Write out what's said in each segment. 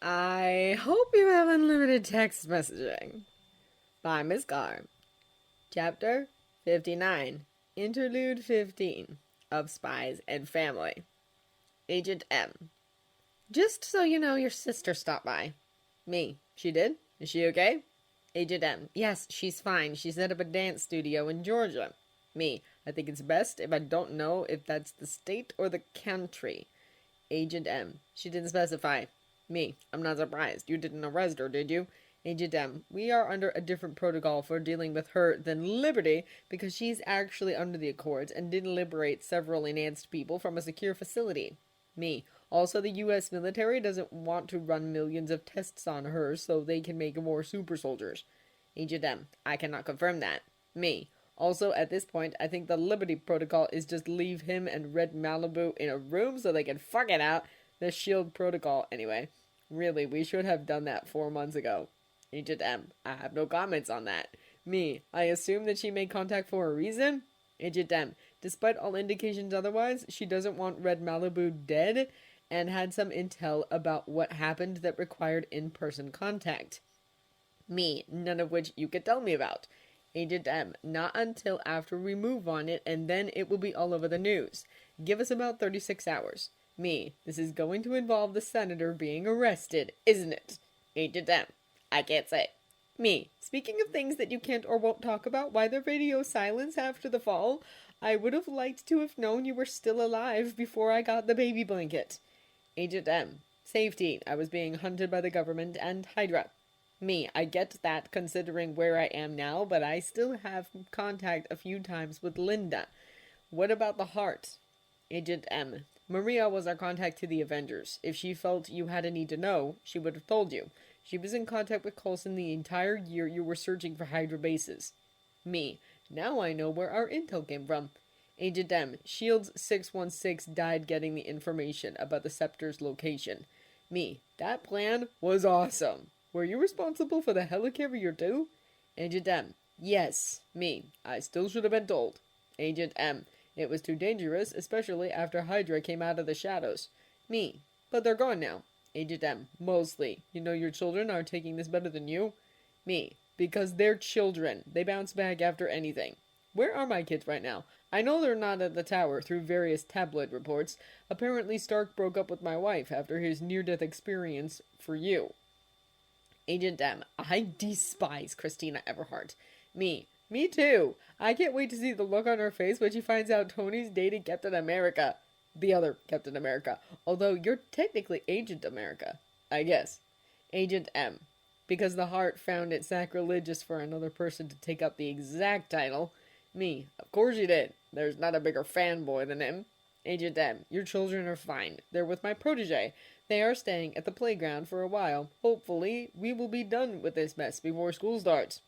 I hope you have unlimited text messaging. By Miss Carr. Chapter 59. Interlude 15 of Spies and Family. Agent M. Just so you know, your sister stopped by. Me. She did? Is she okay? Agent M. Yes, she's fine. She set up a dance studio in Georgia. Me. I think it's best if I don't know if that's the state or the country. Agent M. She didn't specify. Me. I'm not surprised. You didn't arrest her, did you? Agent M. We are under a different protocol for dealing with her than Liberty because she's actually under the Accords and did liberate several enhanced people from a secure facility. Me. Also, the U.S. military doesn't want to run millions of tests on her so they can make more super soldiers. Agent M. I cannot confirm that. Me. Also, at this point, I think the Liberty Protocol is just leave him and Red Malibu in a room so they can fuck it out. The SHIELD Protocol, anyway. Really, we should have done that 4 months ago. Agent M. I have no comments on that. Me. I assume that she made contact for a reason? Agent M. Despite all indications otherwise, she doesn't want Red Malibu dead and had some intel about what happened that required in-person contact. Me. None of which you could tell me about. Agent M. Not until after we move on it, and then it will be all over the news. Give us about 36 hours. Me. This is going to involve the senator being arrested, isn't it? Agent M. I can't say. Me. Speaking of things that you can't or won't talk about, why the radio silence after the fall? I would have liked to have known you were still alive before I got the baby blanket. Agent M. Safety. I was being hunted by the government and Hydra. Me. I get that considering where I am now, but I still have contact a few times with Linda. What about the heart? Agent M. Maria was our contact to the Avengers. If she felt you had a need to know, she would have told you. She was in contact with Coulson the entire year you were searching for Hydra bases. Me. Now I know where our intel came from. Agent M. Shields 616 died getting the information about the Scepter's location. Me. That plan was awesome. Were you responsible for the helicarrier too? Agent M. Yes. Me. I still should have been told. Agent M. It was too dangerous, especially after Hydra came out of the shadows. Me. But they're gone now. Agent M. Mostly. You know your children are taking this better than you? Me. Because they're children. They bounce back after anything. Where are my kids right now? I know they're not at the tower through various tabloid reports. Apparently Stark broke up with my wife after his near-death experience for you. Agent M. I despise Christina Everhart. Me. Me too. I can't wait to see the look on her face when she finds out Tony's dating Captain America. The other Captain America. Although you're technically Agent America. I guess. Agent M. Because the Heart found it sacrilegious for another person to take up the exact title. Me. Of course you did. There's not a bigger fanboy than him. Agent M. Your children are fine. They're with my protege. They are staying at the playground for a while. Hopefully, we will be done with this mess before school starts.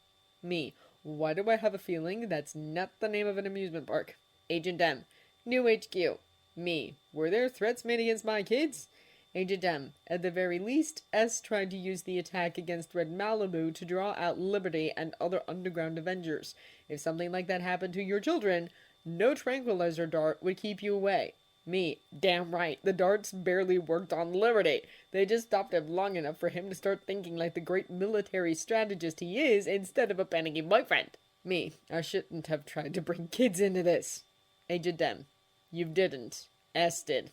Me. Why do I have a feeling that's not the name of an amusement park? Agent M. New HQ. Me. Were there threats made against my kids? Agent M. At the very least, S tried to use the attack against Red Malibu to draw out Liberty and other underground Avengers. If something like that happened to your children, no tranquilizer dart would keep you away. Me. Damn right. The darts barely worked on Liberty. They just stopped him long enough for him to start thinking like the great military strategist he is instead of a panicky boyfriend. Me. I shouldn't have tried to bring kids into this. Agent M. You didn't. S did.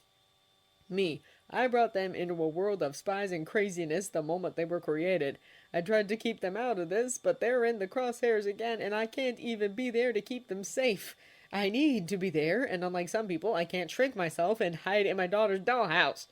Me. I brought them into a world of spies and craziness the moment they were created. I tried to keep them out of this, but they're in the crosshairs again, and I can't even be there to keep them safe. I need to be there, and unlike some people, I can't shrink myself and hide in my daughter's dollhouse.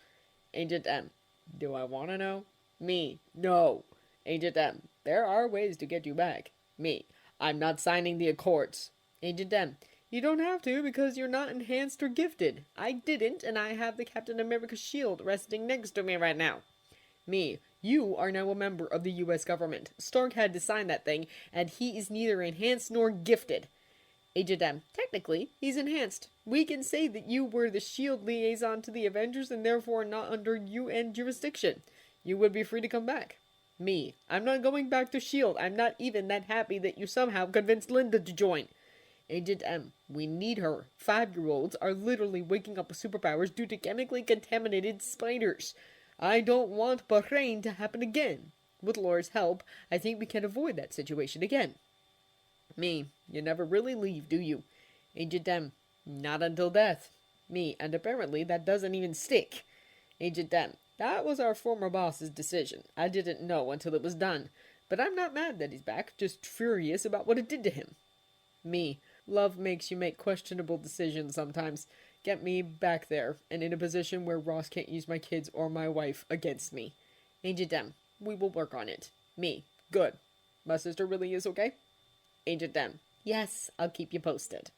Agent M. Do I want to know? Me. No. Agent M. There are ways to get you back. Me. I'm not signing the Accords. Agent M. You don't have to because you're not enhanced or gifted. I didn't, and I have the Captain America shield resting next to me right now. Me. You are now a member of the U.S. government. Stark had to sign that thing, and he is neither enhanced nor gifted. Agent M. Technically, he's enhanced. We can say that you were the SHIELD liaison to the Avengers and therefore not under UN jurisdiction. You would be free to come back. Me. I'm not going back to SHIELD. I'm not even that happy that you somehow convinced Linda to join. Agent M. We need her. 5-year-olds are literally waking up with superpowers due to chemically contaminated spiders. I don't want Bahrain to happen again. With Laura's help, I think we can avoid that situation again. Me, you never really leave, do you? Agent M, not until death. Me, and apparently that doesn't even stick. Agent M, that was our former boss's decision. I didn't know until it was done. But I'm not mad that he's back, just furious about what it did to him. Me, love makes you make questionable decisions sometimes. Get me back there, and in a position where Ross can't use my kids or my wife against me. Agent M, we will work on it. Me, good. My sister really is okay? Agent M, yes, I'll keep you posted.